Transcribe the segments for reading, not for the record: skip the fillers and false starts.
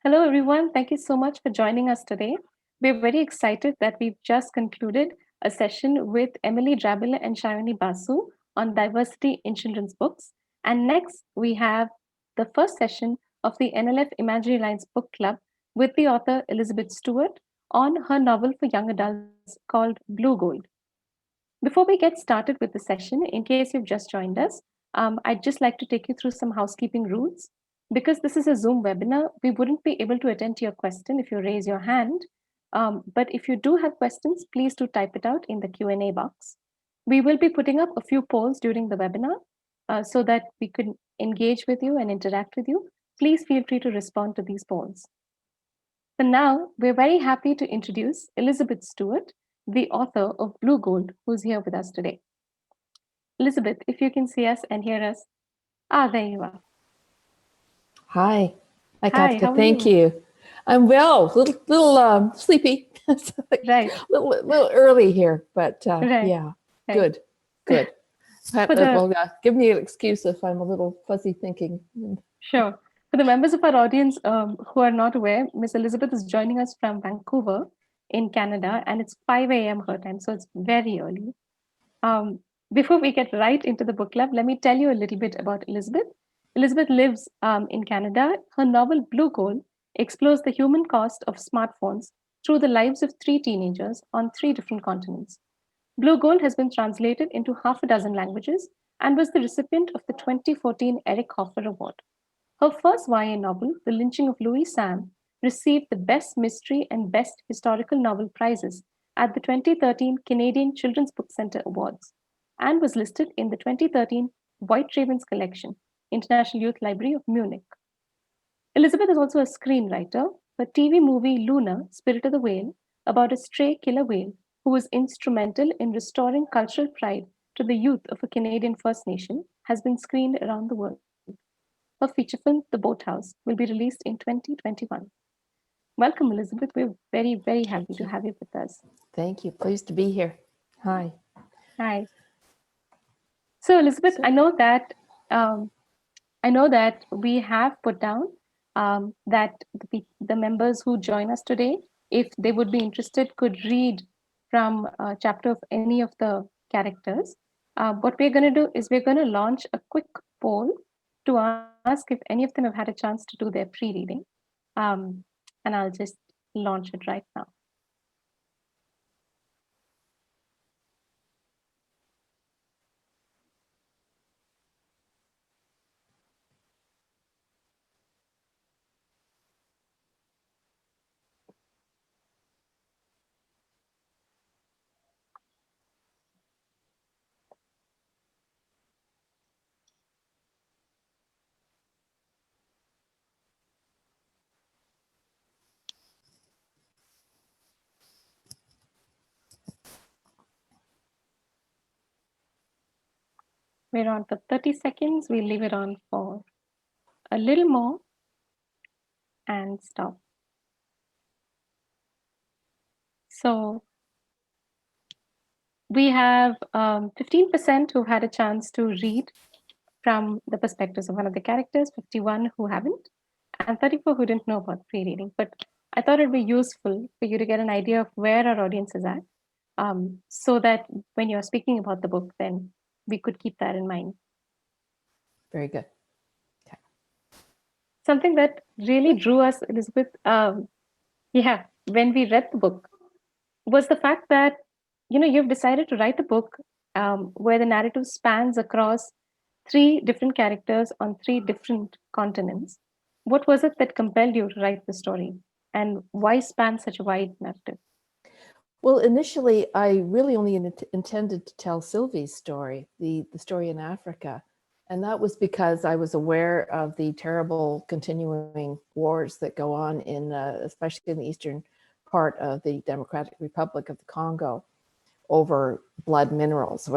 Hello, everyone. Thank you so much for joining us today. We're very excited that we've just concluded a session with Emily Drabble and Shayoni Basu on diversity in children's books. And next, we have the first session of the NLF Imaginary Lines Book Club with the author Elizabeth Stewart on her novel for young adults called Blue Gold. Before we get started with the session, in case you've just joined us, I'd just like to take you through some housekeeping rules. Because this is a Zoom webinar, we wouldn't be able to attend to your question if you raise your hand. But if you do have questions, please do type it out in the Q&A box. We will be putting up a few polls during the webinar so that we can engage with you and interact with you. Please feel free to respond to these polls. For now, we're very happy to introduce Elizabeth Stewart, the author of Blue Gold, who's here with us today. Elizabeth, if you can see us and hear us. There you are. Hi, I Hi, got to how are thank you? you. I'm well, little sleepy, Right, little early here, but right, yeah, right. good. For the Well, give me an excuse if I'm a little fuzzy thinking. Sure. For the members of our audience who are not aware, Miss Elizabeth is joining us from Vancouver in Canada, and it's 5 a.m. her time, so it's very early. Um, Before we get right into the book club, let me tell you a little bit about Elizabeth. Elizabeth lives in Canada. Her novel Blue Gold explores the human cost of smartphones through the lives of three teenagers on three different continents. Blue Gold has been translated into half a dozen languages and was the recipient of the 2014 Eric Hoffer Award. Her first YA novel, The Lynching of Louis Sam, received the Best Mystery and Best Historical Novel prizes at the 2013 Canadian Children's Book Centre Awards and was listed in the 2013 White Ravens Collection, International Youth Library of Munich. Elizabeth is also a screenwriter. Her TV movie Luna, Spirit of the Whale, about a stray killer whale who was instrumental in restoring cultural pride to the youth of a Canadian First Nation, has been screened around the world. Her feature film, The Boathouse, will be released in 2021. Welcome, Elizabeth. We're very, very happy Thank to you. have you with us. Thank you. Pleased to be here. Hi. Hi. So, Elizabeth, So, um, I know that we have put down that the members who join us today, if they would be interested, could read from a chapter of any of the characters. What we're going to do is we're going to launch a quick poll to ask if any of them have had a chance to do their pre-reading. Um, and I'll just launch it right now. We're on for 30 seconds. We'll leave it on for a little more and stop. So we have 15% who've had a chance to read from the perspectives of one of the characters, 51 who haven't, and 34 who didn't know about pre-reading. But I thought it'd be useful for you to get an idea of where our audience is at, so that when you're speaking about the book, then we could keep that in mind. very good. Something that really drew us, Elizabeth, when we read the book, was the fact that you've decided to write a book where the narrative spans across three different characters on three different continents. What was it that compelled you to write the story, and why span such a wide narrative? Well, initially, I really only intended to tell Sylvie's story, the story in Africa. And that was because I was aware of the terrible continuing wars that go on in, especially in the eastern part of the Democratic Republic of the Congo over blood minerals.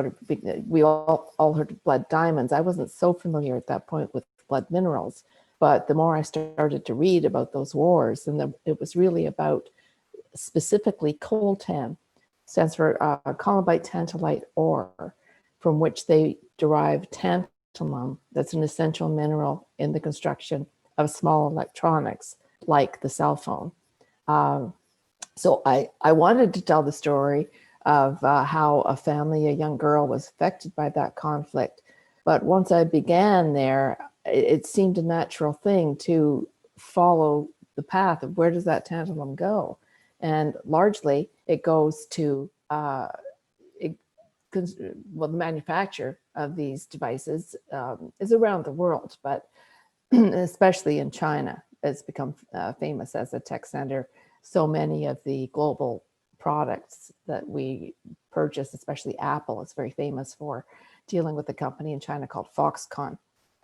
We all heard of blood diamonds. I wasn't so familiar at that point with blood minerals, but the more I started to read about those wars, and it was really about specifically coltan, stands for columnite tantalite ore, from which they derive tantalum, that's an essential mineral in the construction of small electronics. like the cell phone. So I wanted to tell the story of how a family, a young girl, was affected by that conflict. But once I began there, it seemed a natural thing to follow the path of where does that tantalum go? And largely it goes to, well, the manufacture of these devices is around the world, but especially in China, it's become famous as a tech center. So many of the global products that we purchase, especially Apple, is very famous for dealing with a company in China called Foxconn,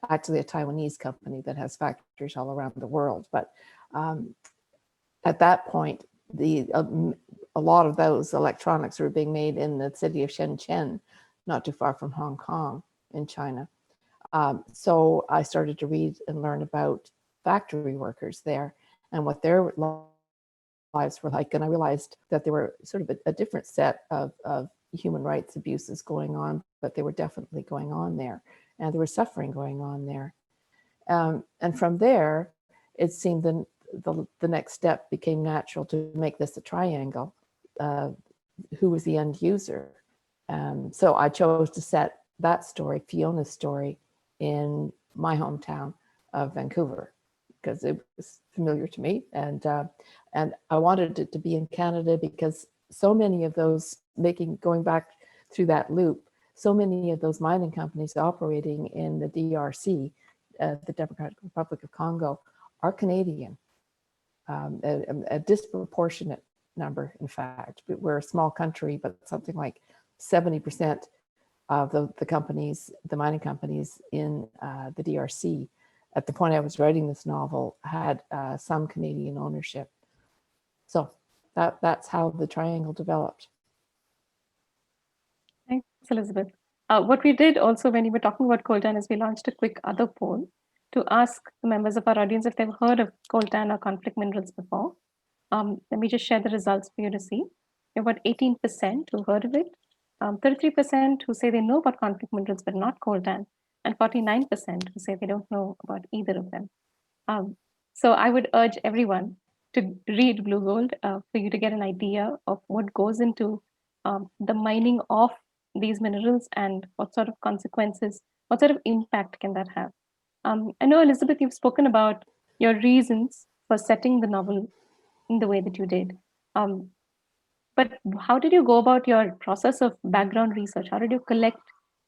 actually a Taiwanese company that has factories all around the world. But at that point, a lot of those electronics were being made in the city of Shenzhen, not too far from Hong Kong in China. So I started to read and learn about factory workers there and what their lives were like. And I realized that there were sort of a different set of human rights abuses going on, but they were definitely going on there. And there was suffering going on there. And from there, it seemed the next step became natural to make this a triangle. Who was the end user? So I chose to set that story, Fiona's story, in my hometown of Vancouver, because it was familiar to me. And I wanted it to be in Canada because so many of those going back through that loop, so many of those mining companies operating in the DRC, the Democratic Republic of Congo, are Canadian. A disproportionate number, in fact. We're a small country, but something like 70% of the companies, the mining companies in the DRC, at the point I was writing this novel, had some Canadian ownership. So that's how the triangle developed. Thanks, Elizabeth. What we did also when we were talking about coltan is we launched a quick other poll to ask the members of our audience if they've heard of coltan or conflict minerals before. Let me just share the results for you to see. We have about 18% who heard of it, 33% who say they know about conflict minerals but not coltan, and 49% who say they don't know about either of them. So I would urge everyone to read Blue Gold for you to get an idea of what goes into the mining of these minerals and what sort of consequences, what sort of impact can that have. I know, Elizabeth, you've spoken about your reasons for setting the novel in the way that you did. But how did you go about your process of background research? How did you collect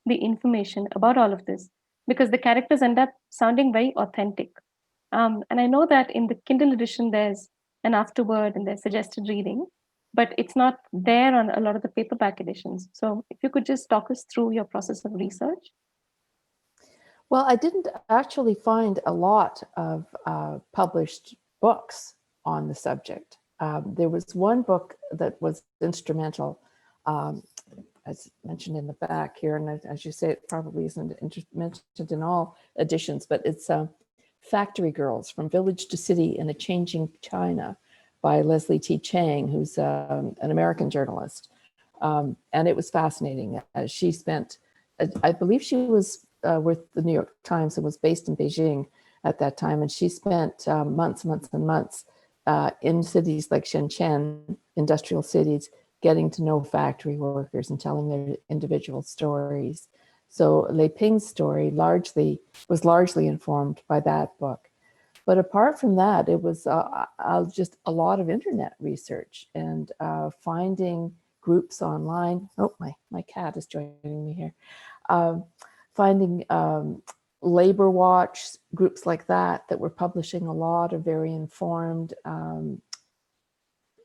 the information about all of this? Because the characters end up sounding very authentic. And I know that in the Kindle edition, there's an afterword and there's suggested reading, but it's not there on a lot of the paperback editions. So if you could just talk us through your process of research. Well, I didn't actually find a lot of published books on the subject. There was one book that was instrumental, as mentioned in the back here, and as you say, it probably isn't mentioned in all editions, but it's Factory Girls, From Village to City in a Changing China by Leslie T. Chang, who's an American journalist. And it was fascinating. She spent, I believe she was with the New York Times and was based in Beijing at that time. And she spent months and months in cities like Shenzhen, industrial cities, getting to know factory workers and telling their individual stories. So Laiping's story was largely informed by that book. But apart from that, it was just a lot of internet research and finding groups online. Oh, my cat is joining me here. Finding labor watch groups like that were publishing a lot of very informed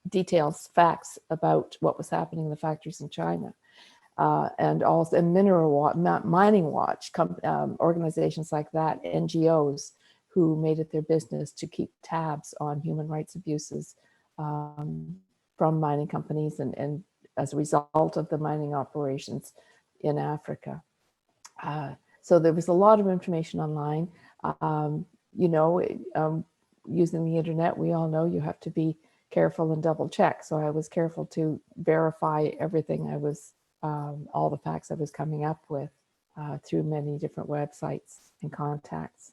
details, facts about what was happening in the factories in China. And also Mining Watch, organizations like that, NGOs who made it their business to keep tabs on human rights abuses from mining companies and as a result of the mining operations in Africa. So there was a lot of information online. Using the internet, we all know you have to be careful and double check. So I was careful to verify everything all the facts I was coming up with through many different websites and contacts.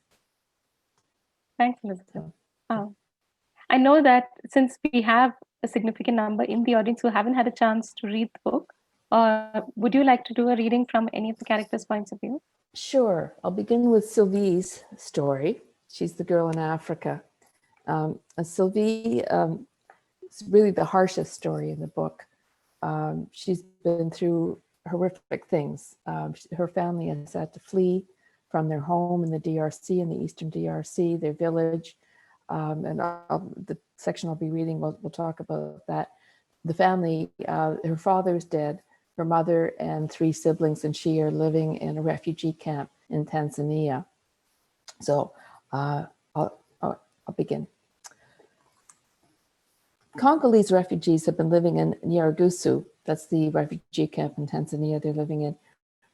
Thanks, Elizabeth. I know that since we have a significant number in the audience who haven't had a chance to read the book, would you like to do a reading from any of the characters' points of view? Sure. I'll begin with Sylvie's story. She's the girl in Africa. And Sylvie is really the harshest story in the book. She's been through horrific things. Her family has had to flee from their home in the DRC, in the eastern DRC, their village. The section I'll be reading, we'll talk about that. The family, her father is dead, her mother and 3 siblings and she are living in a refugee camp in Tanzania. So I'll begin. Congolese refugees have been living in Nyarugusu, that's the refugee camp in Tanzania they're living in,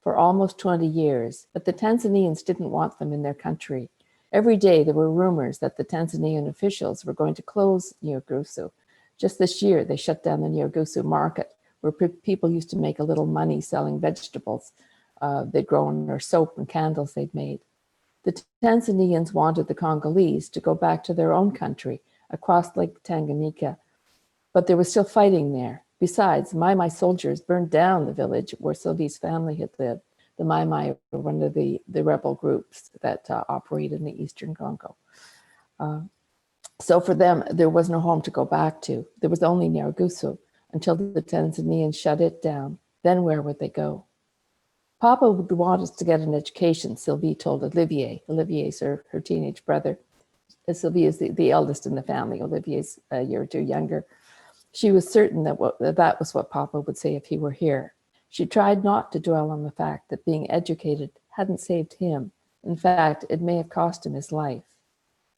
for almost 20 years, but the Tanzanians didn't want them in their country. Every day there were rumors that the Tanzanian officials were going to close Nyarugusu. Just this year, they shut down the Nyarugusu market, where people used to make a little money selling vegetables they'd grown or soap and candles they'd made. The Tanzanians wanted the Congolese to go back to their own country across Lake Tanganyika, but there was still fighting there. Besides, Mai Mai soldiers burned down the village where Sylvie's family had lived. The Mai Mai were one of the rebel groups that operate in the Eastern Congo. So for them, there was no home to go back to. There was only Nyarugusu until the Tanzanians shut it down. Then where would they go? Papa would want us to get an education, Sylvie told Olivier. Olivier's her teenage brother. Sylvie is the eldest in the family. Olivier's a year or 2 younger. She was certain that that was what Papa would say if he were here. She tried not to dwell on the fact that being educated hadn't saved him. In fact, it may have cost him his life.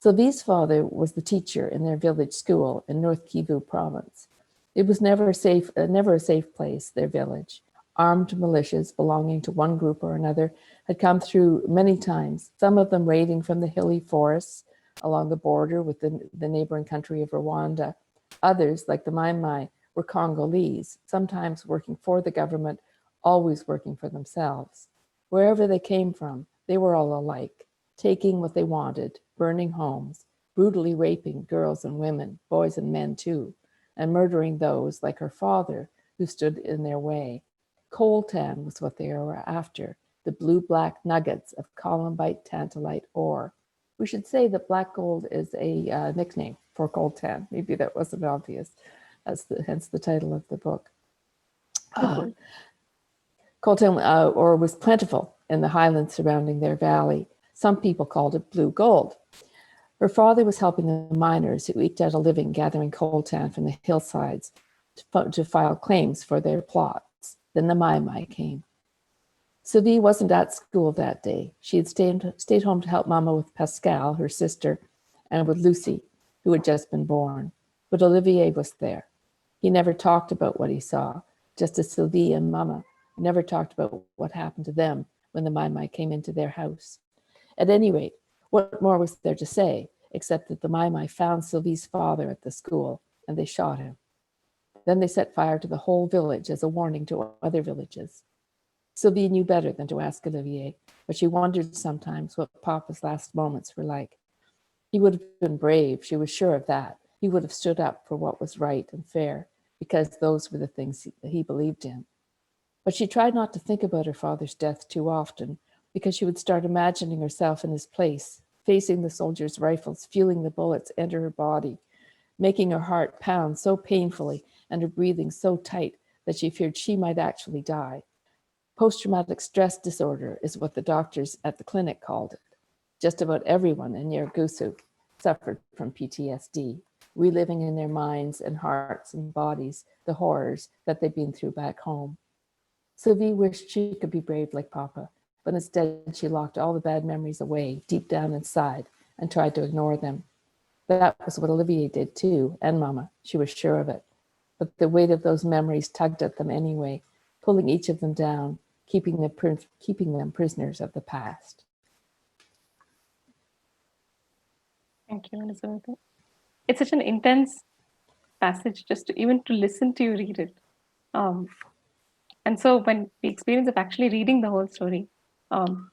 Sylvie's father was the teacher in their village school in North Kivu province. It was never a safe place, their village. Armed militias belonging to one group or another had come through many times, some of them raiding from the hilly forests along the border with the neighboring country of Rwanda. Others, like the Mai Mai, were Congolese, sometimes working for the government, always working for themselves. Wherever they came from, they were all alike, taking what they wanted, burning homes, brutally raping girls and women, boys and men too, and murdering those, like her father, who stood in their way. Coltan was what they were after, the blue-black nuggets of columbite tantalite ore. We should say that black gold is a nickname for coltan. Maybe that wasn't obvious. Hence the title of the book. Coltan ore was plentiful in the highlands surrounding their valley. Some people called it blue gold. Her father was helping the miners who eked out a living gathering coltan from the hillsides to file claims for their plots. Then the Mai Mai came. Sylvie wasn't at school that day. She had stayed home to help Mama with Pascal, her sister, and with Lucy, who had just been born. But Olivier was there. He never talked about what he saw, just as Sylvie and Mama never talked about what happened to them when the Mai Mai came into their house. At any rate, what more was there to say, except that the Mai Mai found Sylvie's father at the school, and they shot him. Then they set fire to the whole village as a warning to other villages. Sylvie knew better than to ask Olivier, but she wondered sometimes what Papa's last moments were like. He would have been brave, she was sure of that. He would have stood up for what was right and fair, because those were the things he believed in. But she tried not to think about her father's death too often, because she would start imagining herself in his place, facing the soldiers' rifles, feeling the bullets enter her body, making her heart pound so painfully and her breathing so tight that she feared she might actually die. Post-traumatic stress disorder is what the doctors at the clinic called it. Just about everyone in Nyarugusu suffered from PTSD, reliving in their minds and hearts and bodies the horrors that they'd been through back home. Sylvie wished she could be brave like Papa, but instead she locked all the bad memories away deep down inside and tried to ignore them. That was what Olivier did too, and Mama, she was sure of it. But the weight of those memories tugged at them anyway, pulling each of them down, keeping them prisoners of the past. Thank you, Elizabeth. It's such an intense passage just even to listen to you read it. And so when the experience of actually reading the whole story,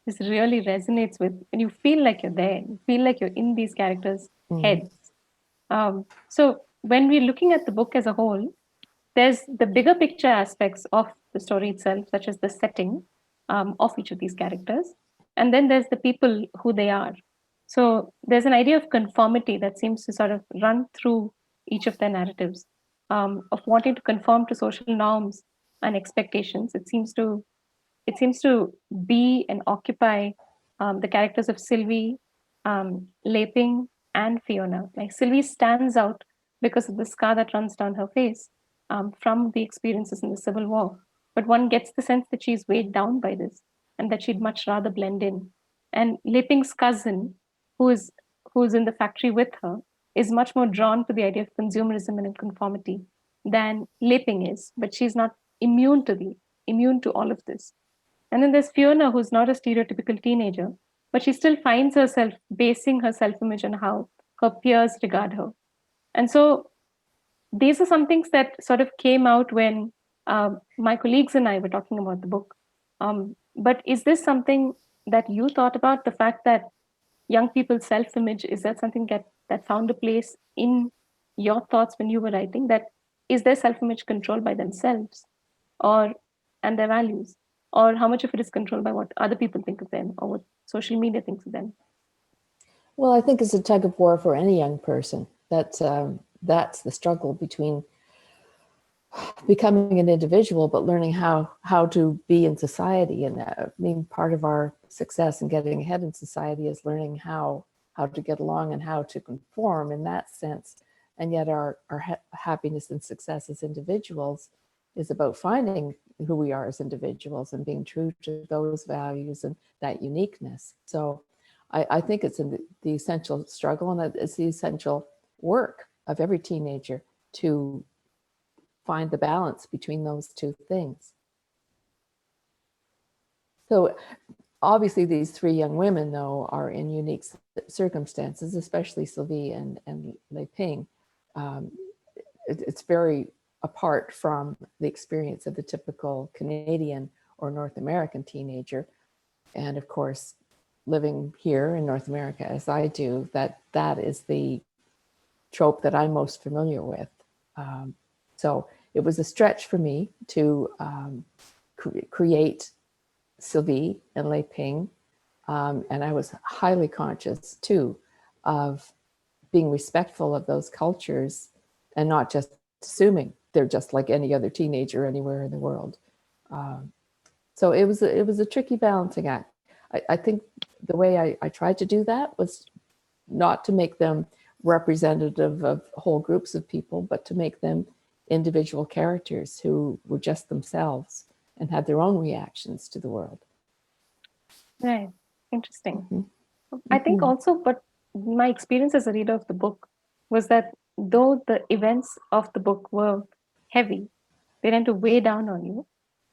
this really resonates with, and you feel like you're there, you feel like you're in these characters' heads. So when we're looking at the book as a whole, there's the bigger picture aspects of the story itself, such as the setting of each of these characters. And then there's the people who they are. So there's an idea of conformity that seems to sort of run through each of their narratives, of wanting to conform to social norms and expectations. It seems to be and occupy the characters of Sylvie, Laiping, and Fiona. Like Sylvie stands out because of the scar that runs down her face from the experiences in the Civil War. But one gets the sense that she's weighed down by this and that she'd much rather blend in. And Laiping's cousin, who is who's in the factory with her, is much more drawn to the idea of consumerism and conformity than Laiping is, but she's not immune to all of this. And then there's Fiona, who's not a stereotypical teenager, but she still finds herself basing her self image on how her peers regard her. And so these are some things that sort of came out when my colleagues and I were talking about the book. But is this something that you thought about? The fact that young people's self image, is that something that found a place in your thoughts when you were writing? That is their self image controlled by themselves or and their values? Or how much of it is controlled by what other people think of them or what social media thinks of them? Well, I think it's a tug of war for any young person. That's the struggle between becoming an individual, but learning how to be in society. And I mean, part of our success in getting ahead in society is learning how to get along and how to conform in that sense. And yet our happiness and success as individuals is about finding who we are as individuals and being true to those values and that uniqueness. So I think it's the essential struggle, and it's the essential work of every teenager to find the balance between those two things. So obviously these three young women, though, are in unique circumstances, especially Sylvie and Laiping. It's very apart from the experience of the typical Canadian or North American teenager. And of course, living here in North America as I do, that is the trope that I'm most familiar with. So it was a stretch for me to create Sylvie and Laiping. And I was highly conscious too of being respectful of those cultures and not just assuming they're just like any other teenager anywhere in the world. So it was a tricky balancing act. I think the way I tried to do that was not to make them representative of whole groups of people, but to make them individual characters who were just themselves and had their own reactions to the world. Right. Interesting. Mm-hmm. I think also, but my experience as a reader of the book was that though the events of the book were heavy, they tend to weigh down on you.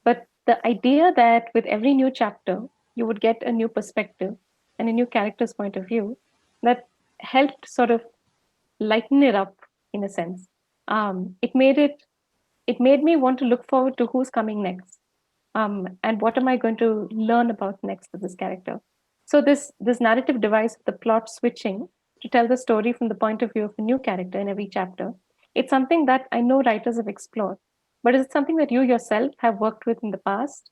But the idea that with every new chapter, you would get a new perspective and a new character's point of view, that helped sort of lighten it up in a sense. It made me want to look forward to who's coming next, and what am I going to learn about next with this character. So this narrative device, the plot switching to tell the story from the point of view of a new character in every chapter, it's something that I know writers have explored. But is it something that you yourself have worked with in the past?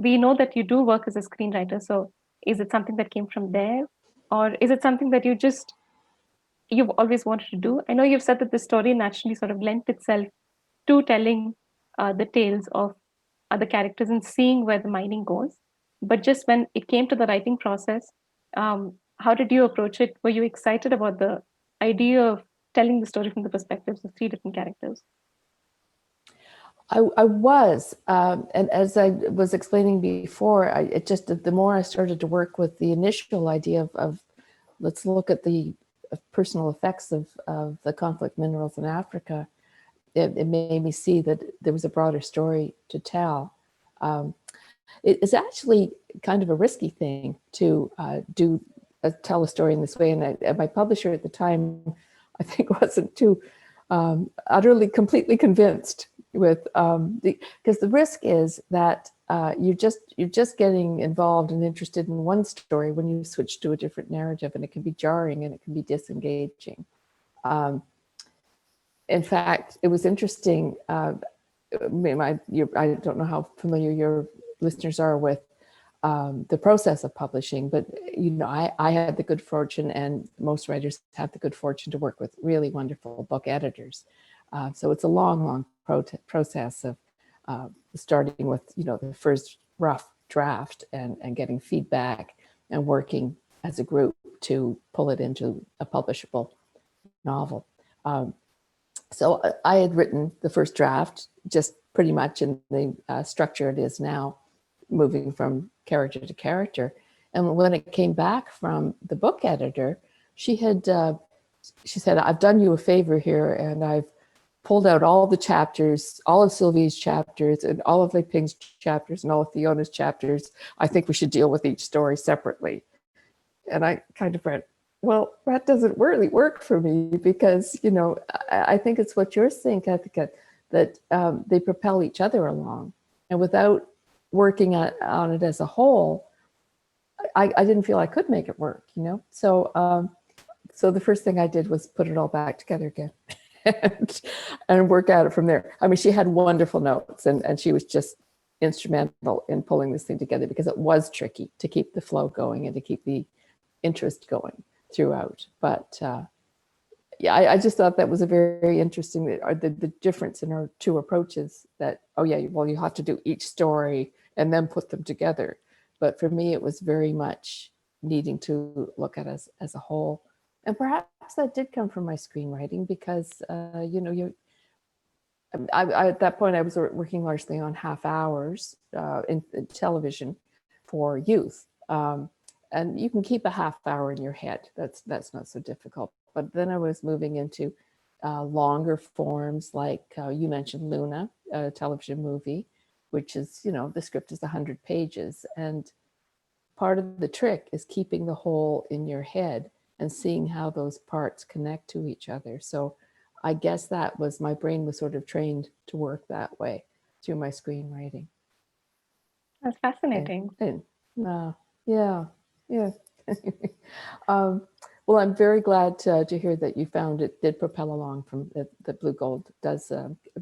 We know that you do work as a screenwriter, so is it something that came from there, or is it something that you've always wanted to do? I know you've said that the story naturally sort of lent itself to telling the tales of other characters and seeing where the mining goes. But just when it came to the writing process, how did you approach it? Were you excited about the idea of telling the story from the perspectives of three different characters? I was, and as I was explaining before, the more I started to work with the initial idea of let's look at the personal effects of the conflict minerals in Africa, it made me see that there was a broader story to tell. It's actually kind of a risky thing to tell a story in this way, and my publisher at the time, I think, wasn't too utterly completely convinced with because the risk is that you're just getting involved and interested in one story when you switch to a different narrative, and it can be jarring and it can be disengaging. In fact, it was interesting. I don't know how familiar your listeners are with the process of publishing, but I had the good fortune, and most writers have the good fortune to work with really wonderful book editors. So it's a long process of starting with the first rough draft and getting feedback and working as a group to pull it into a publishable novel. So I had written the first draft just pretty much in the structure it is now, moving from character to character. And when it came back from the book editor, she said, "I've done you a favor here, and I've pulled out all the chapters, all of Sylvie's chapters, and all of Laiping's chapters, and all of Fiona's chapters. I think we should deal with each story separately." And I kind of went, well, that doesn't really work for me, because I think it's what you're saying, Kathika, that they propel each other along, and without working on it as a whole, I didn't feel I could make it work. So the first thing I did was put it all back together again and work at it from there. I mean, she had wonderful notes, and she was just instrumental in pulling this thing together, because it was tricky to keep the flow going and to keep the interest going throughout. But yeah, I just thought that was a very interesting, the difference in our two approaches, that, oh yeah, well, you have to do each story and then put them together. But for me, it was very much needing to look at us as a whole. And perhaps that did come from my screenwriting, because, at that point, I was working largely on half hours in television for youth. And you can keep a half hour in your head. That's not so difficult. But then I was moving into longer forms, like you mentioned Luna, a television movie, which is, the script is 100 pages. And part of the trick is keeping the whole in your head and seeing how those parts connect to each other. So I guess that was, my brain was sort of trained to work that way through my screenwriting. That's fascinating. Yeah. Well, I'm very glad to hear that you found it did propel along from the Blue Gold does,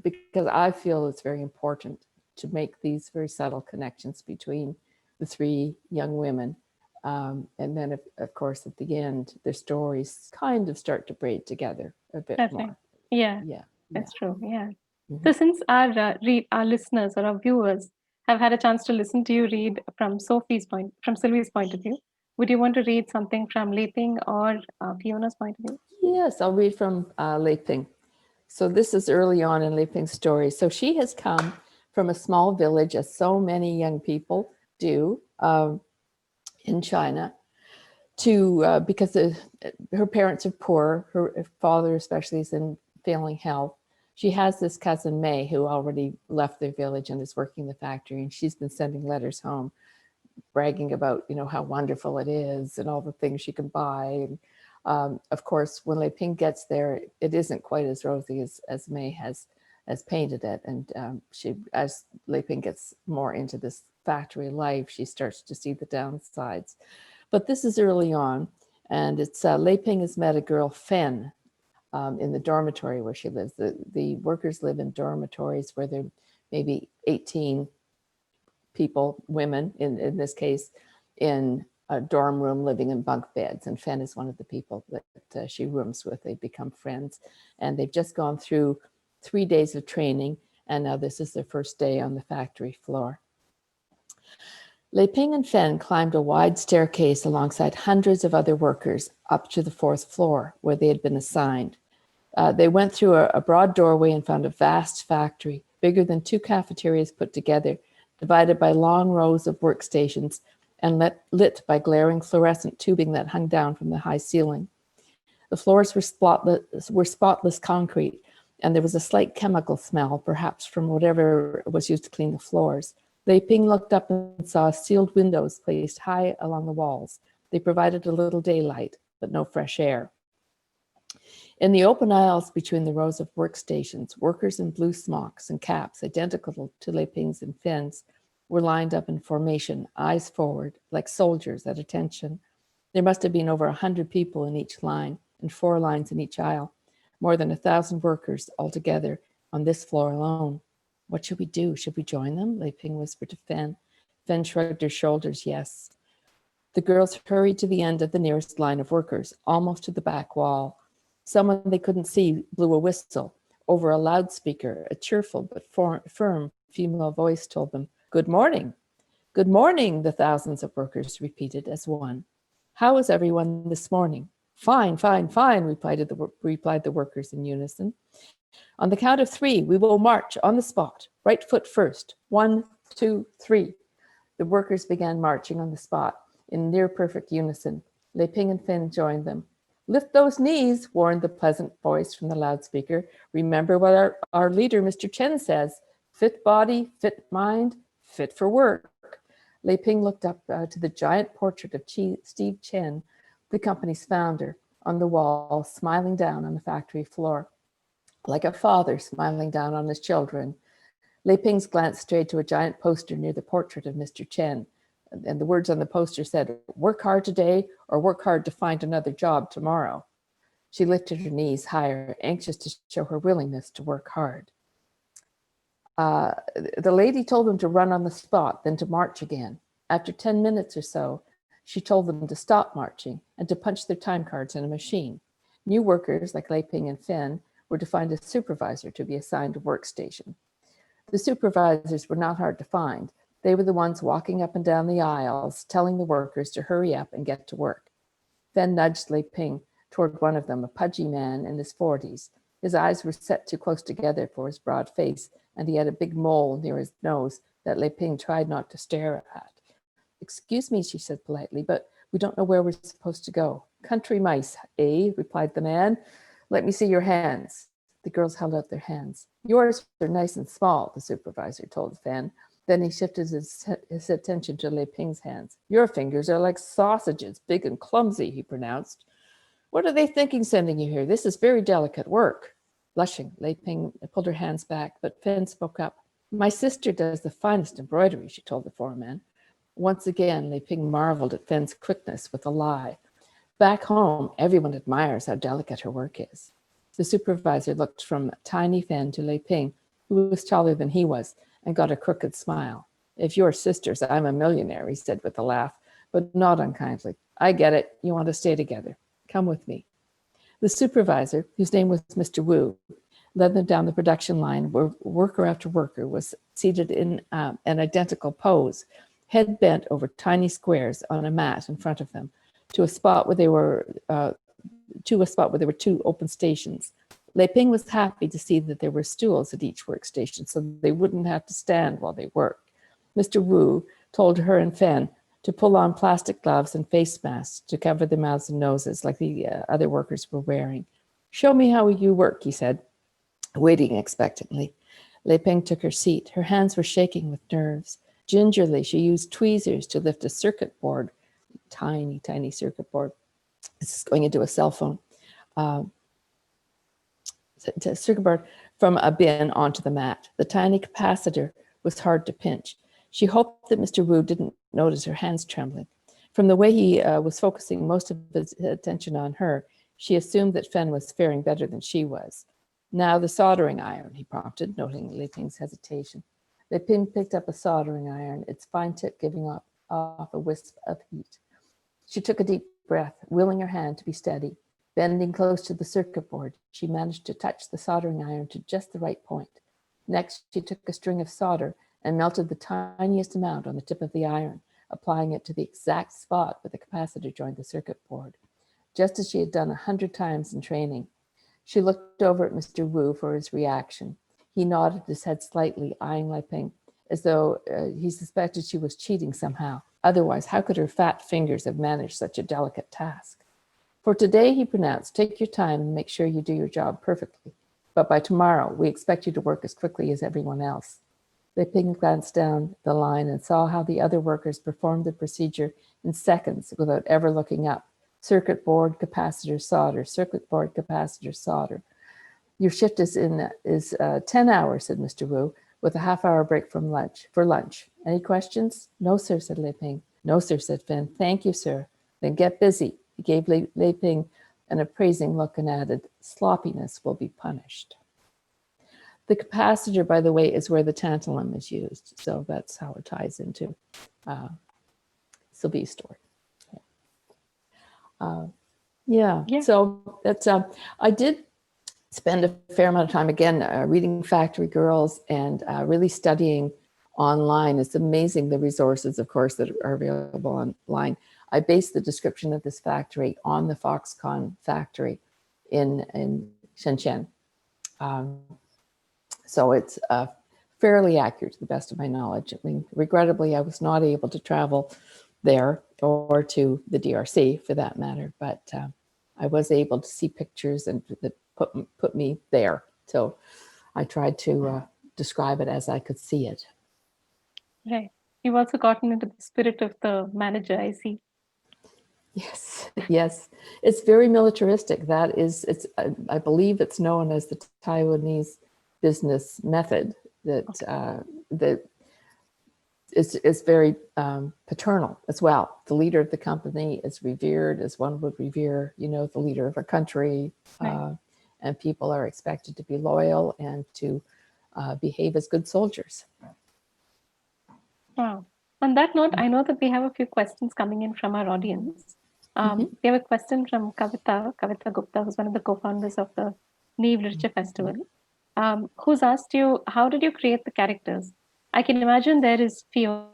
because I feel it's very important to make these very subtle connections between the three young women. And then, of course, at the end, their stories kind of start to braid together a bit Definitely. more. Yeah, Yeah. that's true. Yeah. Mhm. So since our listeners or our viewers have had a chance to listen to you read from Sylvie's point of view, would you want to read something from Laiping or Fiona's point of view? Yes, I'll read from Laiping. So this is early on in Laiping's story. So she has come from a small village, as so many young people do in China, to because her parents are poor. Her father especially is in failing health. She has this cousin May, who already left their village and is working in the factory, and she's been sending letters home bragging about how wonderful it is and all the things she can buy. And of course, when Laiping gets there, it isn't quite as rosy as May has painted it. And as Laiping gets more into this factory life, she starts to see the downsides. But this is early on, and it's Laiping has met a girl, Fen, in the dormitory where she lives. The workers live in dormitories where there may be 18 people, women in this case, in a dorm room living in bunk beds. And Fen is one of the people that she rooms with. They become friends. And they've just gone through 3 days of training. And now this is their first day on the factory floor. Laiping and Fen climbed a wide staircase alongside hundreds of other workers up to the 4th floor where they had been assigned. They went through a broad doorway and found a vast factory, bigger than 2 cafeterias put together, divided by long rows of workstations and lit by glaring fluorescent tubing that hung down from the high ceiling. The floors were spotless concrete, and there was a slight chemical smell, perhaps from whatever was used to clean the floors. Laiping looked up and saw sealed windows placed high along the walls. They provided a little daylight, but no fresh air. In the open aisles between the rows of workstations, workers in blue smocks and caps identical to Laiping's and Fen's were lined up in formation, eyes forward, like soldiers at attention. There must have been over 100 people in each line and 4 lines in each aisle. More than 1,000 workers altogether on this floor alone. What should we do? Should we join them? Laiping whispered to Fen. Fen shrugged her shoulders, yes. The girls hurried to the end of the nearest line of workers, almost to the back wall. Someone they couldn't see blew a whistle. Over a loudspeaker, a cheerful but firm female voice told them, "Good morning." "Good morning," the thousands of workers repeated as one. "How is everyone this morning?" "Fine, fine, fine," replied the workers in unison. "On the count of 3, we will march on the spot. Right foot first. 1, 2, 3. The workers began marching on the spot in near perfect unison. Laiping and Finn joined them. "Lift those knees," warned the pleasant voice from the loudspeaker. "Remember what our leader, Mr. Chen, says. Fit body, fit mind, fit for work." Laiping looked up to the giant portrait of Steve Chen, the company's founder, on the wall, smiling down on the factory floor, like a father smiling down on his children. Laiping's glance strayed to a giant poster near the portrait of Mr. Chen, and the words on the poster said, "Work hard today or work hard to find another job tomorrow." She lifted her knees higher, anxious to show her willingness to work hard. The lady told them to run on the spot, then to march again. After 10 minutes or so, she told them to stop marching and to punch their time cards in a machine. New workers, like Laiping and Finn, were to find a supervisor to be assigned a workstation. The supervisors were not hard to find. They were the ones walking up and down the aisles, telling the workers to hurry up and get to work. Finn nudged Laiping toward one of them, a pudgy man in his 40s. His eyes were set too close together for his broad face, and he had a big mole near his nose that Laiping tried not to stare at. "Excuse me," she said politely, "but we don't know where we're supposed to go." "Country mice, eh?" replied the man. "Let me see your hands." The girls held out their hands. "Yours are nice and small," the supervisor told Fan. Then he shifted his attention to Laiping's hands. "Your fingers are like sausages, big and clumsy," he pronounced. "What are they thinking sending you here? This is very delicate work." Blushing, Laiping pulled her hands back, but Finn spoke up. "My sister does the finest embroidery," she told the foreman. Once again, Laiping marveled at Finn's quickness with a lie. Back home, everyone admires how delicate her work is. The supervisor looked from tiny Finn to Laiping, who was taller than he was, and got a crooked smile. "If you're sisters, I'm a millionaire," he said with a laugh, but not unkindly. "I get it. You want to stay together. Come with me." The supervisor, whose name was Mr. Wu, led them down the production line where worker after worker was seated in an identical pose, head bent over tiny squares on a mat in front of them, to a spot where there were 2 open stations. Laiping was happy to see that there were stools at each workstation, so they wouldn't have to stand while they worked. Mr. Wu told her and Fen to pull on plastic gloves and face masks to cover their mouths and noses like the other workers were wearing. "Show me how you work," he said, waiting expectantly. Laiping took her seat. Her hands were shaking with nerves. Gingerly, she used tweezers to lift a circuit board, tiny, tiny circuit board. This is going into a cell phone. Circuit board from a bin onto the mat. The tiny capacitor was hard to pinch. She hoped that Mr. Wu didn't notice her hands trembling. From the way he was focusing most of his attention on her, she assumed that Fen was faring better than she was. "Now the soldering iron," he prompted, noting Laiping's hesitation. Laiping picked up a soldering iron, its fine tip giving off a wisp of heat. She took a deep breath, willing her hand to be steady. Bending close to the circuit board, she managed to touch the soldering iron to just the right point. Next, she took a string of solder and melted the tiniest amount on the tip of the iron, applying it to the exact spot where the capacitor joined the circuit board, just as she had done 100 times in training. She looked over at Mr. Wu for his reaction. He nodded his head slightly, eyeing Laiping, as though he suspected she was cheating somehow. Otherwise, how could her fat fingers have managed such a delicate task? "For today," he pronounced, "take your time and make sure you do your job perfectly. But by tomorrow, we expect you to work as quickly as everyone else." Laiping glanced down the line and saw how the other workers performed the procedure in seconds without ever looking up. Circuit board, capacitor, solder, circuit board, capacitor, solder. "Your shift is 10 hours, said Mr. Wu, with a half-hour break for lunch. Any questions?" "No, sir," said Laiping. "No, sir," said Finn. "Thank you, sir." "Then get busy." He gave Laiping an appraising look and added, sloppiness will be punished. The capacitor, by the way, is where the tantalum is used. So that's how it ties into Sylvie's story. Yeah, so that's, I did spend a fair amount of time, again, reading Factory Girls and really studying online. It's amazing the resources, of course, that are available online. I based the description of this factory on the Foxconn factory in Shenzhen. So it's fairly accurate to the best of my knowledge. I mean, regrettably, I was not able to travel there or to the DRC for that matter, but I was able to see pictures and that put me there. So I tried to describe it as I could see it. Right. You've also gotten into the spirit of the manager, I see. Yes, yes. It's very militaristic. That is, I believe it's known as the Taiwanese business method that is very paternal as well. The leader of the company is revered as one would revere, you know, the leader of a country, Right. and people are expected to be loyal and to behave as good soldiers. Wow. On that note, I know that we have a few questions coming in from our audience. We have a question from Kavita Gupta, who's one of the co-founders of the Neev Literature Festival, who's asked you, how did you create the characters? I can imagine there is Fiona,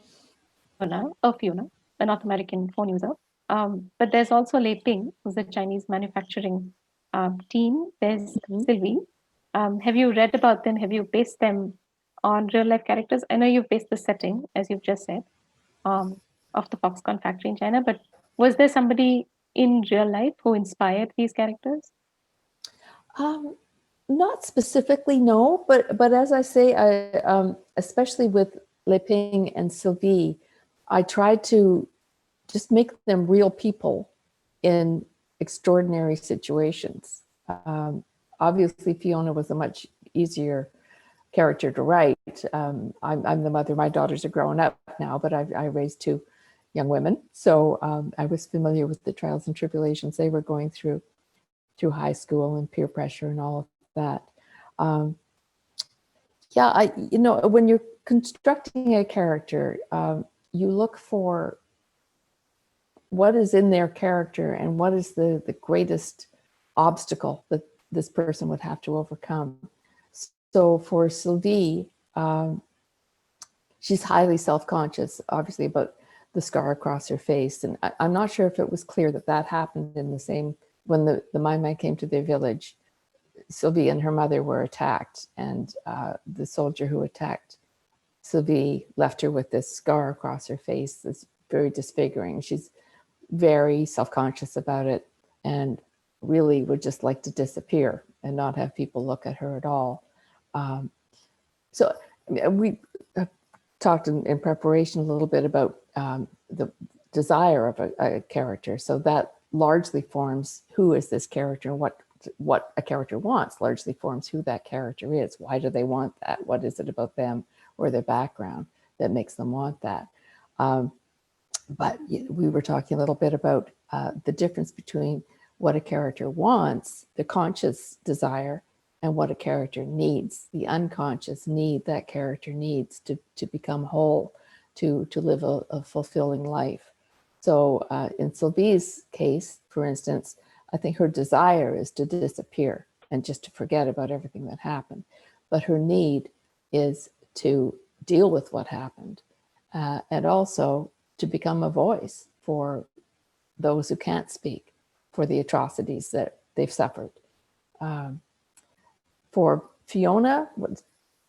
a North American phone user. But there's also Laiping, who's a Chinese manufacturing team. There's Sylvie. Have you read about them? Have you based them on real life characters? I know you've based the setting, as you've just said, of the Foxconn factory in China, but was there somebody in real life who inspired these characters? Not specifically, no, but as I say, especially with Laiping and Sylvie, I tried to just make them real people in extraordinary situations. Obviously, Fiona was a much easier character to write. I'm the mother, my daughters are growing up now, but I raised two young women. So I was familiar with the trials and tribulations they were going through high school and peer pressure and all of that. Yeah, you know, when you're constructing a character, you look for what is in their character and what is the greatest obstacle that this person would have to overcome. So for Sylvie, she's highly self-conscious, obviously, about the scar across her face. And I'm not sure if it was clear that that happened in the same, when the Mai Mai came to their village, Sylvie and her mother were attacked, and the soldier who attacked Sylvie left her with this scar across her face that's very disfiguring. She's very self-conscious about it and really would just like to disappear and not have people look at her at all. So we talked in preparation a little bit about the desire of a character. So that largely forms who is this character, and what a character wants largely forms who that character is. Why do they want that? What is it about them or their background that makes them want that? But we were talking a little bit about the difference between what a character wants, the conscious desire, and what a character needs, the unconscious need that character needs to become whole, to live a fulfilling life. So in Sylvie's case, for instance, I think her desire is to disappear and just to forget about everything that happened. But her need is to deal with what happened and also to become a voice for those who can't speak, for the atrocities that they've suffered. For Fiona,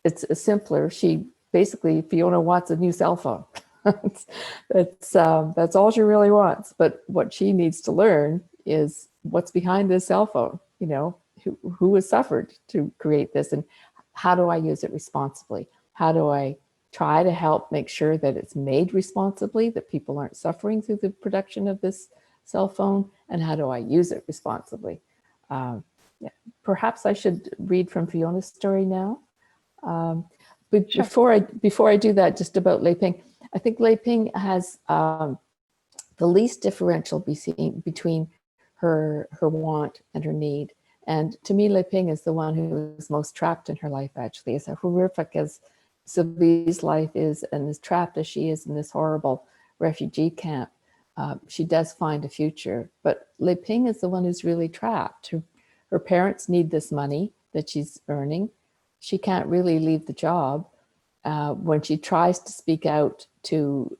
it's simpler. Fiona wants a new cell phone. That's all she really wants. But what she needs to learn is what's behind this cell phone. You know, who has suffered to create this, and how do I use it responsibly? How do I try to help make sure that it's made responsibly, that people aren't suffering through the production of this cell phone, and how do I use it responsibly? Yeah. Perhaps I should read from Fiona's story now. But sure. Before I do that, just about Laiping, I think Laiping has the least differential between her want and her need. And to me, Laiping is the one who is most trapped in her life, actually. As horrific as Sylvie's life is, and as trapped as she is in this horrible refugee camp, she does find a future. But Laiping is the one who's really trapped. Her parents need this money that she's earning. She can't really leave the job. When she tries to speak out to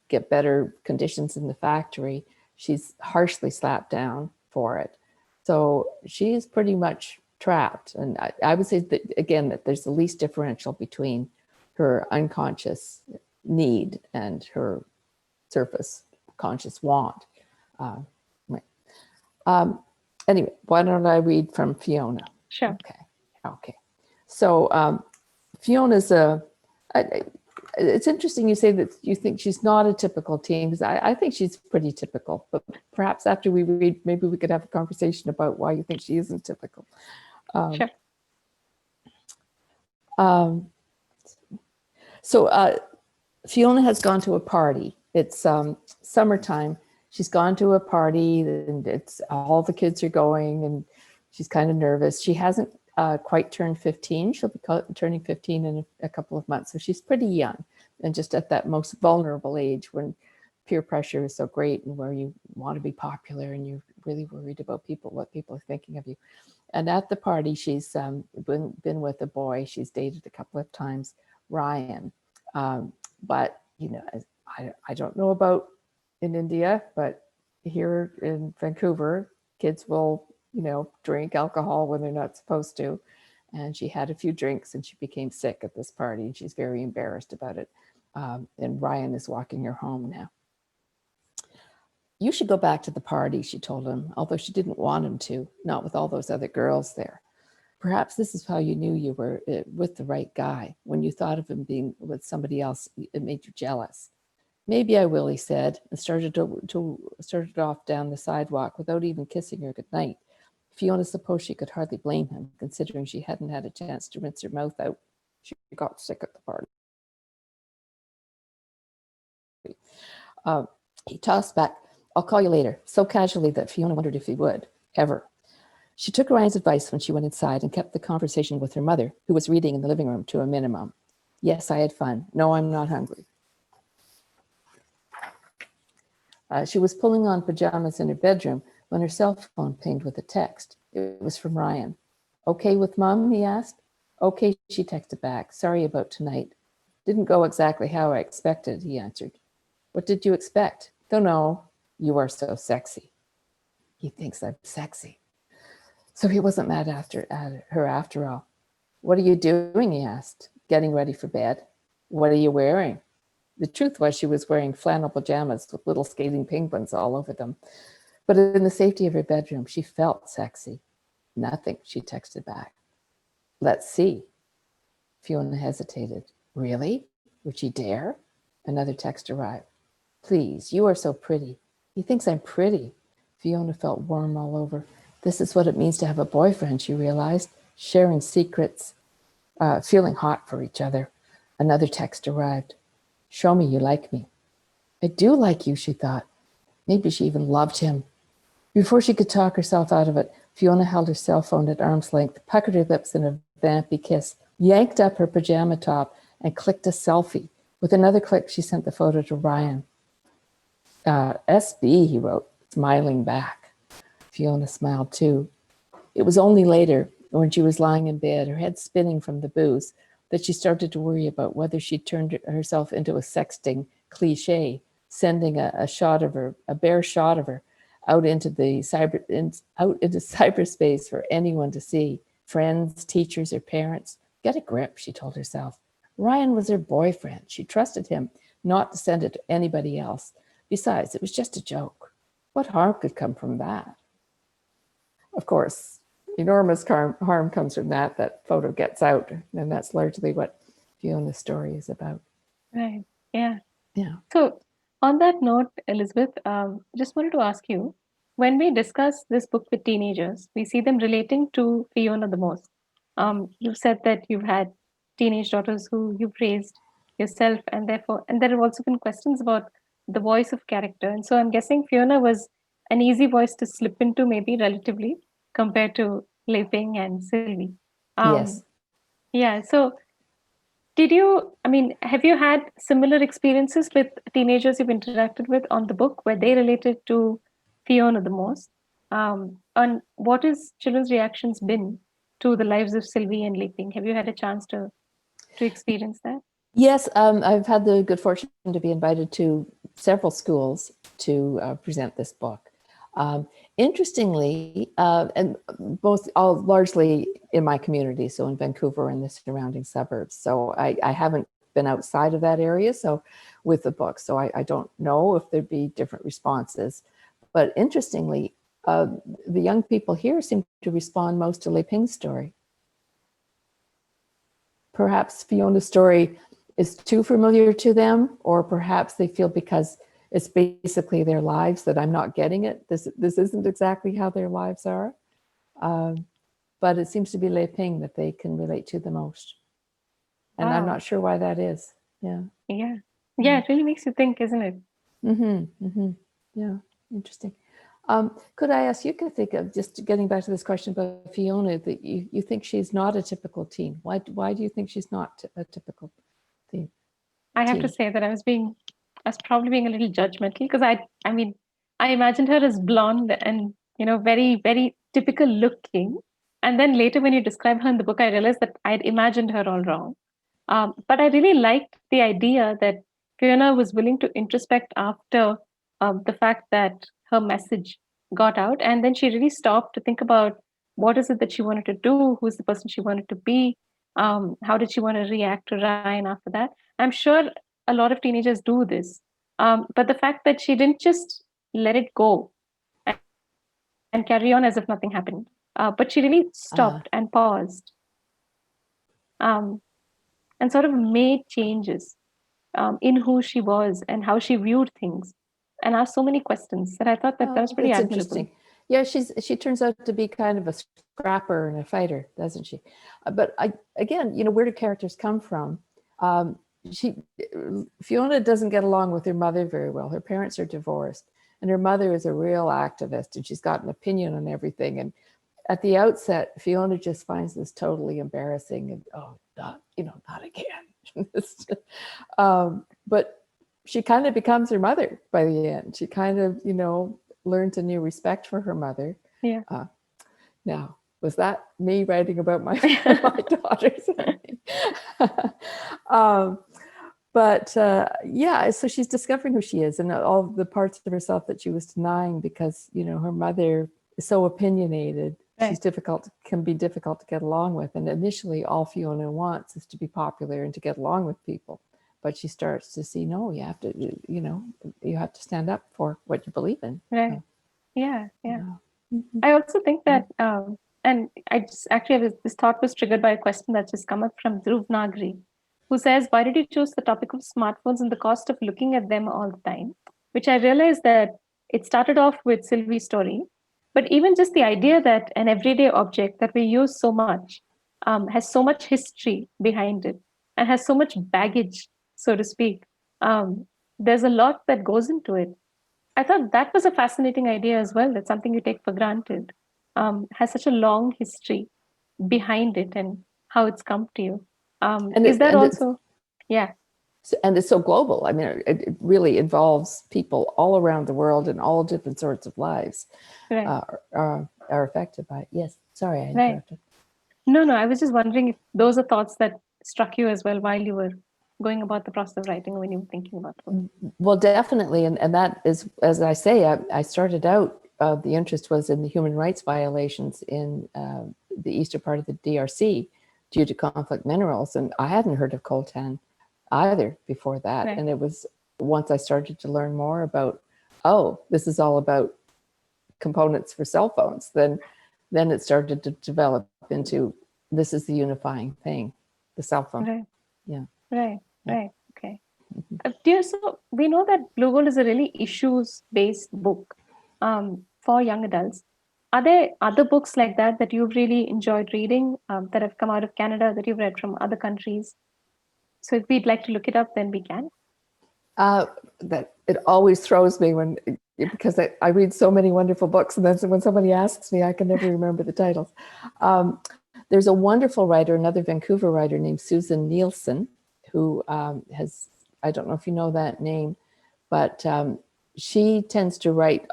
get better conditions in the factory, she's harshly slapped down for it. So she is pretty much trapped. And I would say that, again, that there's the least differential between her unconscious need and her surface conscious want. Right. Anyway, why don't I read from Fiona? Sure. Okay. So Fiona's it's interesting you say that you think she's not a typical teen, because I think she's pretty typical, but perhaps after we read, maybe we could have a conversation about why you think she isn't typical. Sure. So Fiona has gone to a party. It's summertime. She's gone to a party and it's all the kids are going and she's kind of nervous. She hasn't quite turned 15. She'll be turning 15 in a couple of months. So she's pretty young and just at that most vulnerable age when peer pressure is so great and where you want to be popular and you're really worried about what people are thinking of you. And at the party, she's been with a boy she's dated a couple of times, Ryan. But, you know, I don't know about in India, but here in Vancouver, kids will, you know, drink alcohol when they're not supposed to. And she had a few drinks and she became sick at this party and she's very embarrassed about it. And Ryan is walking her home now. You should go back to the party, she told him, although she didn't want him to, not with all those other girls there. Perhaps this is how you knew you were with the right guy. When you thought of him being with somebody else, it made you jealous. Maybe I will, he said, and started off down the sidewalk without even kissing her goodnight. Fiona supposed she could hardly blame him, considering she hadn't had a chance to rinse her mouth out. She got sick at the party. He tossed back, I'll call you later, so casually that Fiona wondered if he would, ever. She took Ryan's advice when she went inside and kept the conversation with her mother, who was reading in the living room, to a minimum. Yes, I had fun. No, I'm not hungry. She was pulling on pajamas in her bedroom when her cell phone pinged with a text. It was from Ryan. Okay with Mom, he asked. Okay, she texted back. Sorry about tonight. Didn't go exactly how I expected, he answered. What did you expect? Don't know. You are so sexy. He thinks I'm sexy. So he wasn't mad at her after all. What are you doing, he asked. Getting ready for bed. What are you wearing? The truth was she was wearing flannel pajamas with little skating penguins all over them. But in the safety of her bedroom, she felt sexy. Nothing, she texted back. Let's see. Fiona hesitated. Really? Would she dare? Another text arrived. Please, you are so pretty. He thinks I'm pretty. Fiona felt warm all over. This is what it means to have a boyfriend, she realized. Sharing secrets, feeling hot for each other. Another text arrived. Show me you like me. I do like you, she thought. Maybe she even loved him. Before she could talk herself out of it, Fiona held her cell phone at arm's length, puckered her lips in a vampy kiss, yanked up her pajama top, and clicked a selfie. With another click, she sent the photo to Ryan. SB, he wrote, smiling back. Fiona smiled too. It was only later, when she was lying in bed, her head spinning from the booze, that she started to worry about whether she'd turned herself into a sexting cliche, sending a bare shot of her, out into cyberspace for anyone to see, friends, teachers, or parents. Get a grip, she told herself. Ryan was her boyfriend. She trusted him not to send it to anybody else. Besides, it was just a joke. What harm could come from that? Of course, enormous harm comes from that. That photo gets out, and that's largely what Fiona's story is about. Right. Yeah. Yeah. So, on that note, Elizabeth, just wanted to ask you, when we discuss this book with teenagers, we see them relating to Fiona the most. You've said that you've had teenage daughters who you've raised yourself, and there have also been questions about the voice of character. And so I'm guessing Fiona was an easy voice to slip into, maybe relatively, compared to Laiping and Sylvie. Um, Yes. yeah. So, I mean, have you had similar experiences with teenagers you've interacted with on the book where they related to Fiona the most? And what has children's reactions been to the lives of Sylvie and Leaping? Have you had a chance to experience that? Yes, I've had the good fortune to be invited to several schools to present this book. Um, Interestingly, and both all largely in my community, so in Vancouver and the surrounding suburbs. So I haven't been outside of that area. So with the book, so I don't know if there'd be different responses. But interestingly, the young people here seem to respond most to Lei Ping's story. Perhaps Fiona's story is too familiar to them, or perhaps they feel because it's basically their lives that I'm not getting it. This isn't exactly how their lives are. But it seems to be Laiping that they can relate to the most. And I'm Wow. not sure why that is. Yeah. Yeah. Yeah, it really makes you think, isn't it? Yeah, interesting. Could I ask you, Kathika, just getting back to this question about Fiona, that you think she's not a typical teen? Why do you think she's not a typical teen? I have to say that I was probably being a little judgmental because I mean, I imagined her as blonde and, very, very typical looking. And then later when you describe her in the book, I realized that I'd imagined her all wrong. But I really liked the idea that Fiona was willing to introspect after the fact that her message got out. And then she really stopped to think about what is it that she wanted to do, who's the person she wanted to be, how did she want to react to Ryan after that. I'm sure a lot of teenagers do this. But the fact that she didn't just let it go and carry on as if nothing happened, but she really stopped and paused um, and sort of made changes in who she was and how she viewed things and asked so many questions that I thought that that was Oh, pretty that's admirable. interesting. Yeah, she turns out to be kind of a scrapper and a fighter, doesn't she? But again, where do characters come from? Um, she Fiona doesn't get along with her mother very well. Her parents are divorced, and her mother is a real activist, and she's got an opinion on everything. And at the outset, Fiona just finds this totally embarrassing, and not again. But she kind of becomes her mother by the end. She kind of, learns a new respect for her mother. Yeah. Now, was that me writing about my daughters? um, but yeah, so she's discovering who she is and all the parts of herself that she was denying because, her mother is so opinionated. Right. Can be difficult to get along with. And initially, all Fiona wants is to be popular and to get along with people. But she starts to see, no, you have to stand up for what you believe in. Right. Yeah. Yeah. Mm-hmm. I also think that, and this thought was triggered by a question that's just come up from Dhruv Nagri, who says, why did you choose the topic of smartphones and the cost of looking at them all the time? Which I realized that it started off with Sylvie's story, but even just the idea that an everyday object that we use so much has so much history behind it and has so much baggage, so to speak. Um, there's a lot that goes into it. I thought that was a fascinating idea as well. That something you take for granted has such a long history behind it and how it's come to you. And Is that it's also, yeah, so global. I mean, it really involves people all around the world and all different sorts of lives right, are affected by it. Yes, sorry, I right. interrupted. No, I was just wondering if those are thoughts that struck you as well while you were going about the process of writing when you were thinking about the book. Well, definitely, and that is, as I say, I started out. The interest was in the human rights violations in the eastern part of the DRC due to conflict minerals, and I hadn't heard of coltan either before that. Right. And it was once I started to learn more about, oh, this is all about components for cell phones, then it started to develop into this is the unifying thing, the cell phone. Right. Yeah. Right. Yeah. Right. Okay. Dear, so we know that Blue Gold is a really issues-based book for young adults. Are there other books like that that you've really enjoyed reading that have come out of Canada that you've read from other countries? So if we'd like to look it up, then we can. That it always throws me when because I read so many wonderful books, and then when somebody asks me, I can never remember the titles. There's a wonderful writer, another Vancouver writer named Susan Nielsen, who I don't know if you know that name, but she tends to write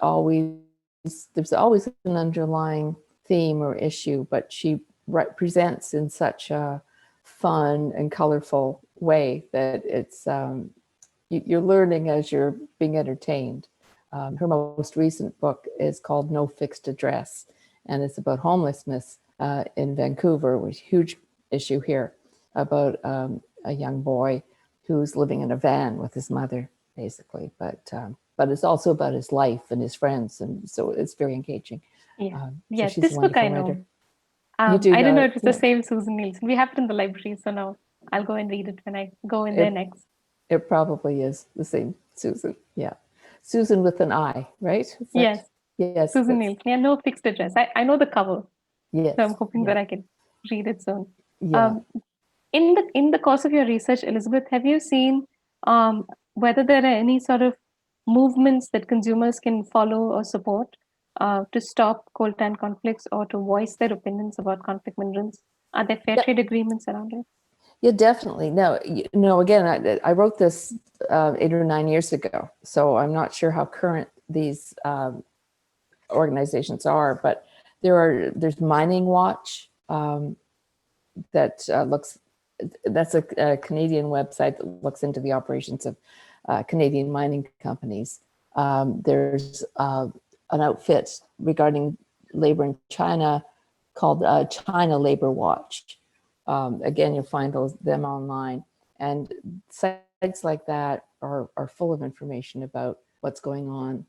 there's always an underlying theme or issue, but she presents in such a fun and colorful way that it's you're learning as you're being entertained. Her most recent book is called No Fixed Address, and it's about homelessness in Vancouver, which is a huge issue here, about a young boy who's living in a van with his mother, basically. But it's also about his life and his friends, and so it's very engaging. Yeah, So yeah. she's a This book I wonderful writer. know. You do I don't know know it? if it's the Yeah. same Susan Nielsen. We have it in the library, so now I'll go and read it when I go in there next. It probably is the same Susan. Yeah. Susan with an I, right? Is that, Yes, yes, Susan that's, Nielsen. Yeah, No Fixed Address. I know the cover, so I'm yes, hoping yeah, that I can read it soon. yeah. Um, in the course of your research, Elizabeth, have you seen whether there are any sort of movements that consumers can follow or support to stop coltan conflicts or to voice their opinions about conflict minerals? Are there fair Yeah, trade agreements around it? yeah, definitely. No, again, I wrote this 8 or 9 years ago, so I'm not sure how current these organizations are, but there's Mining Watch that that's a Canadian website that looks into the operations of Canadian mining companies. There's an outfit regarding labor in China called China Labor Watch. Again, you'll find them online, and sites like that are full of information about what's going on,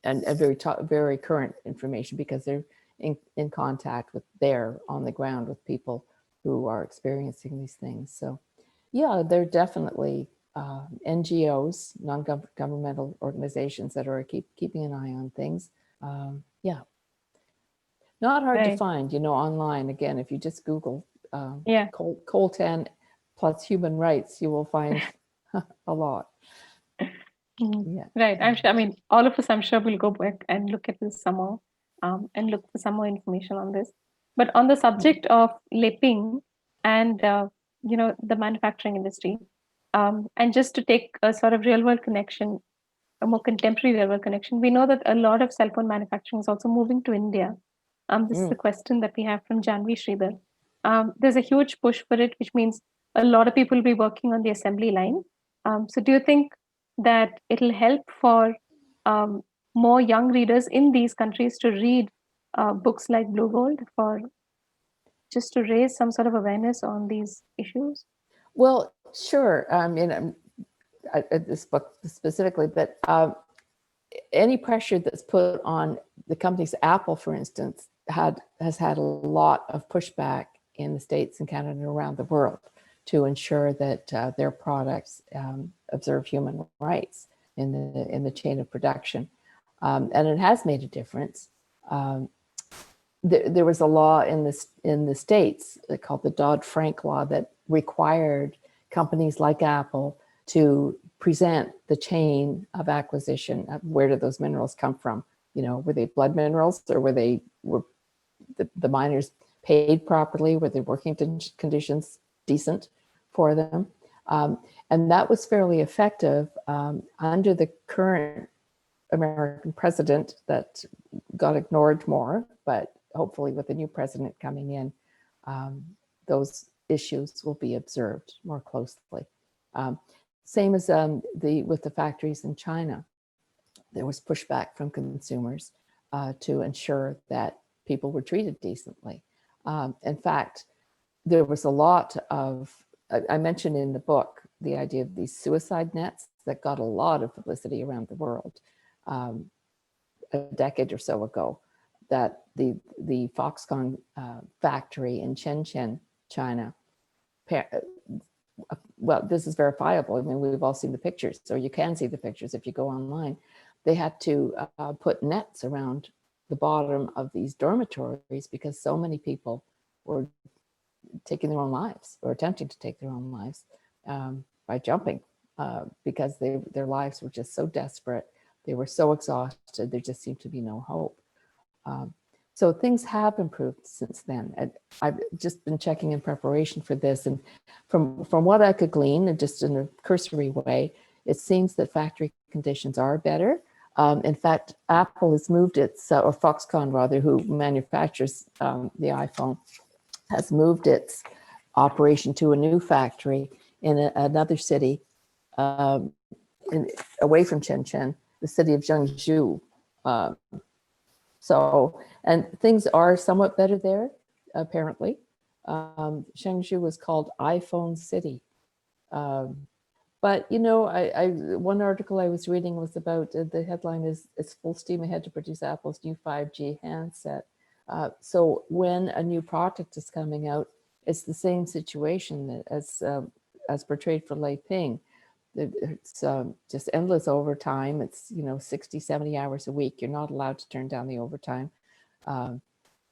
and very current information, because they're in contact with, there on the ground with people who are experiencing these things. So yeah, they're definitely NGOs, non-governmental organizations that are keeping an eye on things. Yeah, not hard to Right. find, online. Again, if you just Google Yeah. coltan plus human rights, you will find a lot. Mhm. Yeah. Right. I'm sure. I mean, all of us, I'm sure, will go back and look at this some more, and look for some more information on this. But on the subject of Laiping and the manufacturing industry, and just to take a sort of real world connection, a more contemporary real world connection, we know that a lot of cell phone manufacturing is also moving to India. This is a Mm. question that we have from Janvi Sridhar. There's a huge push for it, which means a lot of people will be working on the assembly line. So, do you think that it'll help for um, more young readers in these countries to read books like Blue Gold, for just to raise some sort of awareness on these issues? Well, sure. I mean, this book specifically, but any pressure that's put on the companies, Apple, for instance, has had a lot of pushback in the States and Canada and around the world to ensure that their products observe human rights in the chain of production, and it has made a difference. Um, there was a law in the States called the Dodd-Frank law that required companies like Apple to present the chain of acquisition. Where did those minerals come from? Were they blood minerals, or were the miners paid properly? Were the working conditions decent for them? And that was fairly effective under the current American president that got ignored more, but hopefully with the new president coming in, those issues will be observed more closely. Same as with the factories in China, there was pushback from consumers to ensure that people were treated decently. In fact, there was a lot of, I mentioned in the book, the idea of these suicide nets that got a lot of publicity around the world a decade or so ago, that the Foxconn factory in Shenzhen, China, well, this is verifiable. I mean, we've all seen the pictures, so you can see the pictures if you go online. They had to put nets around the bottom of these dormitories because so many people were taking their own lives, or attempting to take their own lives by jumping, because their lives were just so desperate They were so exhausted, there just seemed to be no hope. So things have improved since then. And I've just been checking in preparation for this, and from what I could glean, and just in a cursory way, it seems that factory conditions are better. In fact, Apple has moved its, or Foxconn rather, who manufactures the iPhone, has moved its operation to a new factory in another city away from Shenzhen, the city of Zhengzhou. And things are somewhat better there, apparently. Zhengzhou was called iPhone City. But, you know, one article I was reading was about, the headline is, "It's full steam ahead to produce Apple's new 5G handset." So when a new product is coming out, it's the same situation as portrayed for Laiping. It's just endless overtime. It's, you know, 60, 70 hours a week. You're not allowed to turn down the overtime.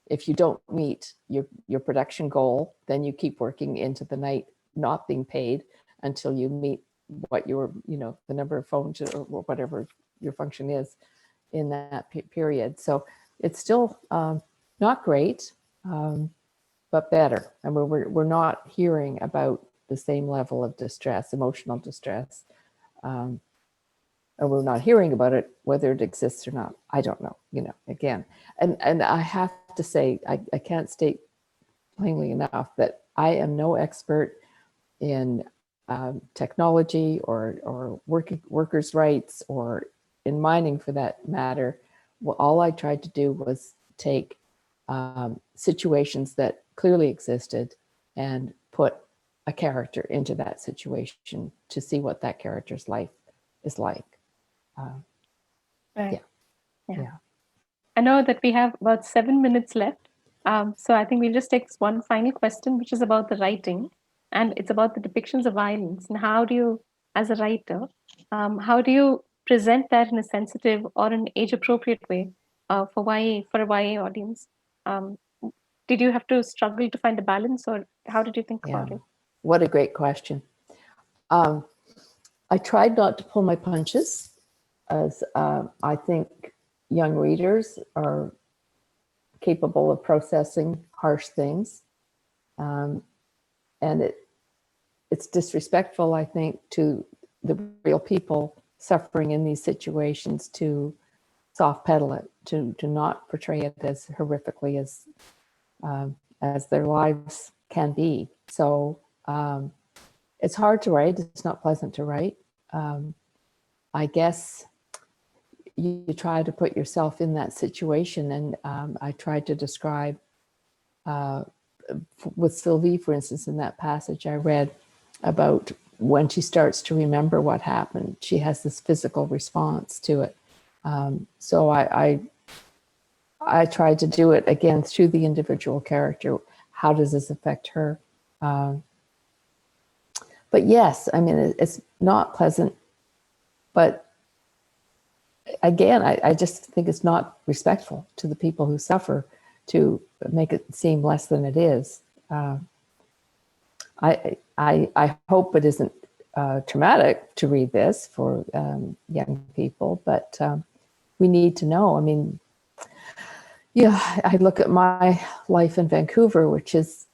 If you don't meet your production goal, then you keep working into the night, not being paid until you meet what your, you know, the number of phones or whatever your function is in that period. So it's still not great, but better. And we're not hearing about the same level of distress, emotional distress. And we're not hearing about it, whether it exists or not. I don't know, you know, again. And I have to say, I can't state plainly enough that I am no expert in technology or workers' rights, or in mining for that matter. Well, all I tried to do was take situations that clearly existed and put a character into that situation to see what that character's life is like. Right. Yeah. I know that we have about 7 minutes left. So I think we'll just take one final question, which is about the writing. And it's about the depictions of violence. And how do you, as a writer, how do you present that in a sensitive or an age-appropriate way for a YA audience? Did you have to struggle to find a balance, or how did you think about it? What a great question. I tried not to pull my punches, as I think young readers are capable of processing harsh things. And it's disrespectful, I think, to the real people suffering in these situations to soft pedal it, to not portray it as horrifically as their lives can be. So it's hard to write. It's not pleasant to write. I guess you try to put yourself in that situation. And I tried to describe, with Sylvie, for instance, in that passage I read about when she starts to remember what happened, she has this physical response to it. So I tried to do it again through the individual character. How does this affect her? But yes, I mean, it's not pleasant, but again, I just think it's not respectful to the people who suffer to make it seem less than it is. I hope it isn't traumatic to read this for young people, but we need to know. I mean, yeah, I look at my life in Vancouver, which is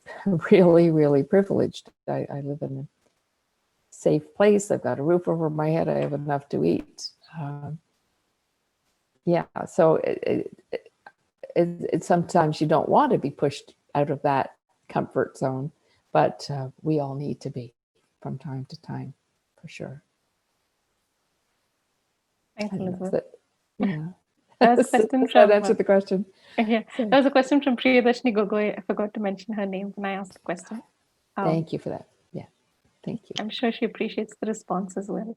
really, really privileged. I live in a safe place. I've got a roof over my head. I have enough to eat. Yeah, so it sometimes you don't want to be pushed out of that comfort zone, but we all need to be from time to time, for sure. Thanks, Elizabeth. Yeah. That was a question Does from, that answer the question? Yeah, that was a question from Priyadarshini Gogoi. I forgot to mention her name when I asked the question. Thank you for that. Yeah, thank you. I'm sure she appreciates the response as well.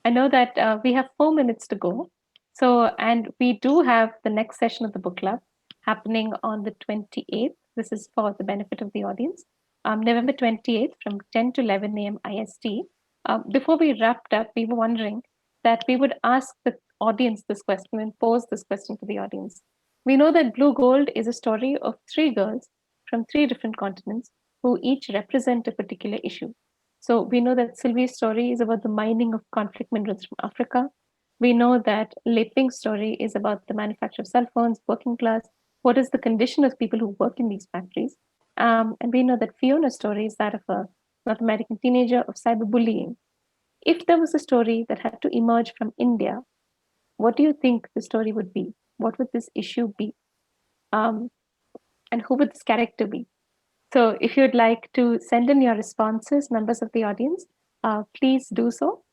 I know that we have 4 minutes to go. So, and we do have the next session of the book club happening on the 28th. This is for the benefit of the audience. November 28th from 10 to 11 a.m. IST. Before we wrapped up, we were wondering that we would ask the audience this question and pose this question to the audience. We know that Blue Gold is a story of 3 girls from 3 different continents who each represent a particular issue. So we know that Sylvie's story is about the mining of conflict minerals from Africa. We know that Laiping's story is about the manufacture of cell phones, working class, what is the condition of people who work in these factories. And we know that Fiona's story is that of a North American teenager of cyberbullying. If there was a story that had to emerge from India, what do you think the story would be? What would this issue be? Um, and who would this character be? So if you'd like to send in your responses, members of the audience, please do so.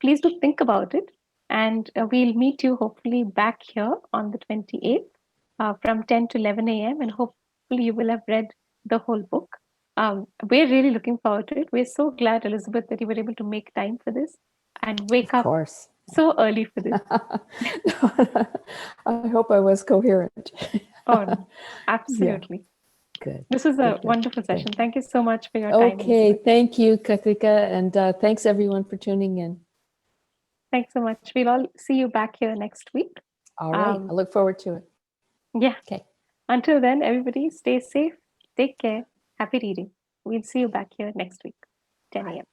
Please do think about it. And we'll meet you hopefully back here on the 28th from 10 to 11 a.m. And hopefully you will have read the whole book. We're really looking forward to it. We're so glad, Elizabeth, that you were able to make time for this and wake Of up course. so early for this. I hope I was coherent. Oh, no, absolutely. Good. This was a Good, good, wonderful good. session. Thank you so much for your time. Okay, Elizabeth. thank you, Katrika, and thanks everyone for tuning in. Thanks so much. We'll all see you back here next week. All right, I look forward to it. Yeah. Okay. Until then, everybody stay safe, take care, happy reading. We'll see you back here next week, 10 a.m.